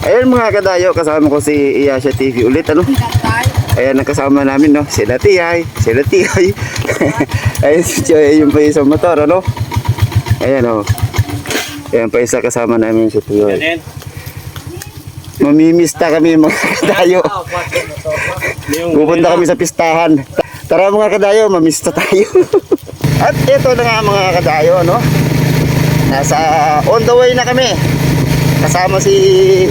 Ayan mga kadayo, kasama ko si Iyasha TV ulit, ano? Ayan ang kasama namin, no? Sila Tiyay. Ayan si Choy, yung pa isang motor, ano? Ayan, oh. Ayan pa isa kasama namin si Tiyoy. Mamimista kami mga kadayo. Pupunta kami sa pistahan. Tara mga kadayo, mamista tayo. At ito na nga mga kadayo, no? Nasa on the way na kami. Kasama si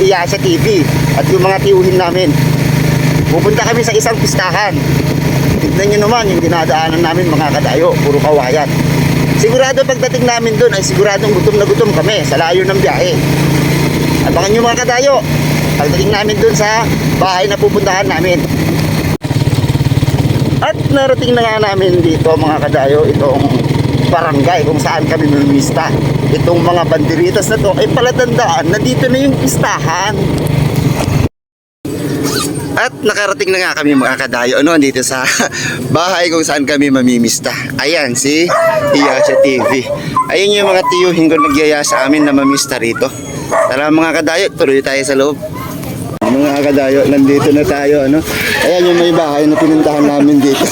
Iyasha TV at yung mga tiyuhin namin. Pupunta kami sa isang pistahan. Tignan nyo naman yung dinadaanan namin mga kadayo, puro kawayan. Sigurado pagdating namin doon ay siguradong gutom na gutom kami sa layo ng biyahe. Abangan nyo mga kadayo pagdating namin doon sa bahay na pupuntahan namin. At narating na nga namin dito mga kadayo itong barangay kung saan kami mamimista. Itong mga banderitas na to ay palatandaan na dito na yung pistahan. At nakarating na nga kami mga kadayo, ano, dito sa bahay kung saan kami mamimista. Ayan si Iyasha TV. Ayun yung mga tiyuhin ko nagyaya sa amin na mamista rito. Tara mga kadayo, tuloy tayo sa loob. Mga kadayo, nandito na tayo, ano. Ayan yung may bahay na pinuntahan namin dito.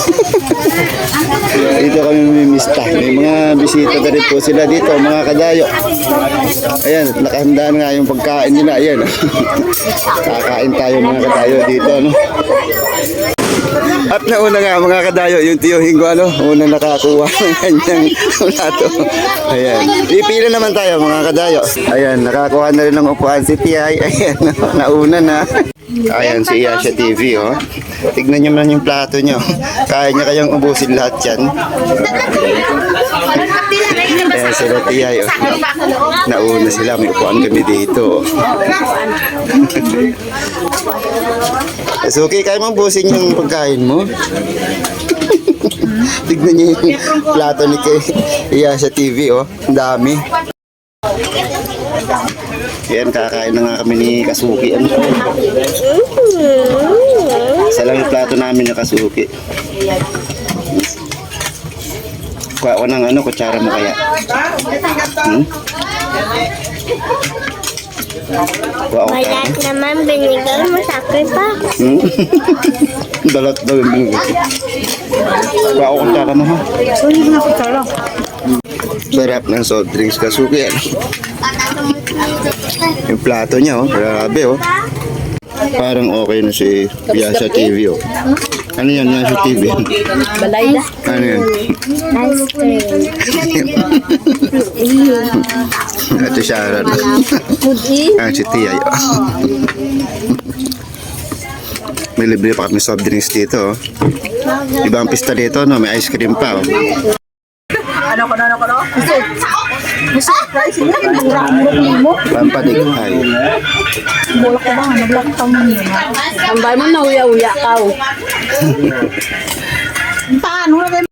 Dito kami mamimista. May mga bisita na rin po sila dito mga kadayo. Ayan, nakahanda na nga yung pagkain nila. Ayan. Kakain tayo mga kadayo dito, ano. At nauna nga mga kadayo, yung tiyuhin ko, ano, unang nakakuha ng kanyang plato. Ayan. Pipila naman tayo mga kadayo. Ayan, nakakuha na rin ng upuan si Tiyay. Ayan, nauna na. Ayan si Iyasha TV, oh. Tignan nyo man yung plato nyo. Kaya niya kayang ubusin lahat yan. Ayan sila Tiyay, oh. Nauna sila, may upuan kami dito. So, okay, kaya mong ubusin yung pagkain mo. Tignan nyo yung plato ni Iyasha TV, oh. Ang dami. Yan, kakain na nga kami ni Kasuki. Ano? Isa lang yung plato namin na Kasuki. Kuha ko ng ano, kutsara mo kaya. Kuha ko Wala naman, binigay mo sa akin pa. Dalat daw yung binigay. Kuha ko kutsara mo ha. Sarap ng soft drinks Kasuki. Ano? Yung plato niya, oh, grabe, oh. Parang okay na si Iyasha TV, oh. Ano yan, Iyasha TV? Balay na. Ano yan? Ice cream. Ito siya, Sharon. Si Tia, oh. May libre pa kami soft drinks dito, oh. Ibang pista dito, no? May ice cream pa, oh. Ano ko? Pampadighay. Bulak ko ba? Nablak ka mo yun. Tambay mo na uya-uya ka. Paano na